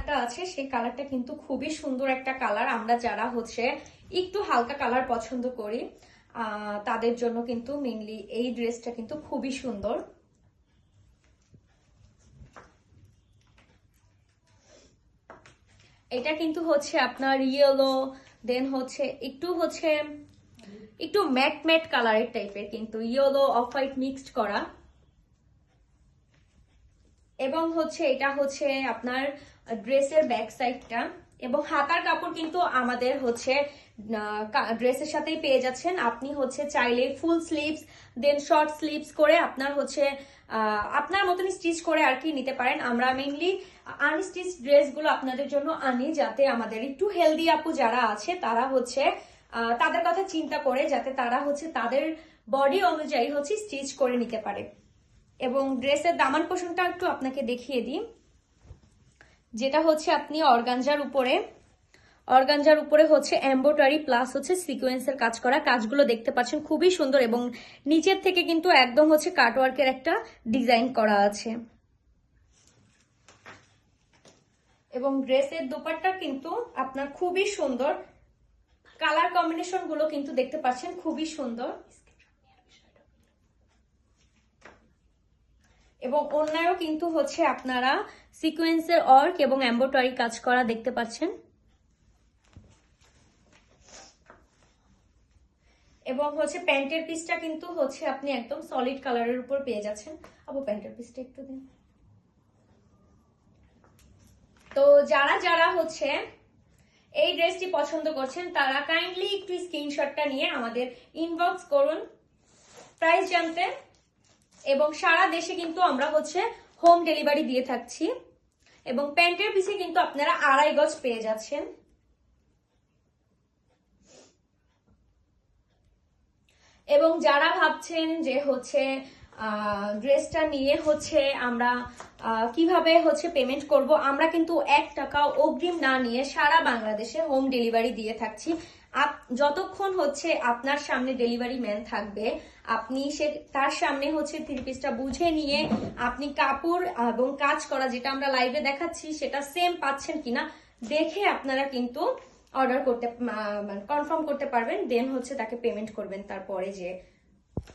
কালারটা আছে সেই কালারটা কিন্তু খুবই সুন্দর একটা কালার। আমরা যারা হচ্ছে একটু হালকা কালার পছন্দ করি তাদের জন্য কিন্তু মেইনলি এই ড্রেসটা কিন্তু খুবই সুন্দর। এটা কিন্তু হচ্ছে আপনার ইয়েলো, দেন হচ্ছে একটু ম্যাট ম্যাট কালারের টাইপের, কিন্তু ইয়েলো অফ হোয়াইট মিক্সড করা। এবং হচ্ছে এটা হচ্ছে আপনার ড্রেসের ব্যাক সাইডটা, এবং হাতার কাপড় কিন্তু আমাদের হচ্ছে ড্রেসের সাথেই পেয়ে যাচ্ছেন। আপনি হচ্ছে চাইলে ফুল স্লিভস দেন শর্ট স্লিভস করে আপনার হচ্ছে আপনার মতন স্টিচ করে আর কি নিতে পারেন। আমরা মেইনলি আনস্টিচ ড্রেসগুলো আপনাদের জন্য আনি, যাতে আমাদের একটু হেলদি আপু যারা আছে তারা হচ্ছে তাদের কথা চিন্তা করে যাতে তারা হচ্ছে তাদের বডি অনুযায়ী হচ্ছে স্টিচ করে নিতে পারে। এবং ড্রেসের দামান পোষণটা একটু আপনাকে দেখিয়ে দিই, যেটা হচ্ছে আপনি অর্গানজার উপরে হচ্ছে এমব্রয়ডারি প্লাস হচ্ছে সিকোয়েন্সের কাজ করা। কাজগুলো দেখতে পাচ্ছেন খুবই সুন্দর, এবং নিচের থেকে কিন্তু একদম হচ্ছে কাটওয়ার্কের একটা ডিজাইন করা আছে। এবং ড্রেসের দোপাট্টা কিন্তু আপনার খুবই সুন্দর, কালার কম্বিনেশন গুলো কিন্তু দেখতে পাচ্ছেন খুবই সুন্দর। এবং অন্যায়ও কিন্তু হচ্ছে আপনারা সিকোয়েন্সের ওয়ার্ক এবং এমব্রয়ডারি কাজ করা দেখতে পাচ্ছেন। এবং হচ্ছে প্যান্টের পিসটা কিন্তু হচ্ছে আপনি একদম সলিড কালারের উপর পেয়ে যাচ্ছেন। আপু প্যান্টের পিসটা একটু দিন। তো যারা হচ্ছে এই ড্রেসটি পছন্দ করছেন তারা কাইন্ডলি একটু স্ক্রিনশটটা নিয়ে আমাদের ইনবক্স করুন প্রাইস জানতে। এবং সারা দেশে কিন্তু আমরা হচ্ছে হোম ডেলিভারি দিয়ে থাকছি। এবং প্যান্টের পিসে কিন্তু আপনারা 2.5 গজ পেয়ে যাচ্ছেন। এবং যারা ভাবছেন যে হচ্ছে ড্রেসটা নিয়ে হচ্ছে আমরা কিভাবে হচ্ছে পেমেন্ট করব, আমরা কিন্তু 1 টাকাও অগ্রিম না নিয়ে সারা বাংলাদেশে হোম ডেলিভারি দিয়ে থাকছি। যতক্ষণ হচ্ছে আপনার সামনে ডেলিভারি ম্যান থাকবে, আপনি তার সামনে হচ্ছে থ্রি পিসটা বুঝে নিয়ে আপনি কাপড় এবং কাজ করা যেটা আমরা লাইভে দেখাচ্ছি সেটা সেম পাচ্ছেন কিনা দেখে আপনারা কিন্তু অর্ডার করতে কনফার্ম করতে পারবেন। দেন হচ্ছে তাকে পেমেন্ট করবেন তারপরে যে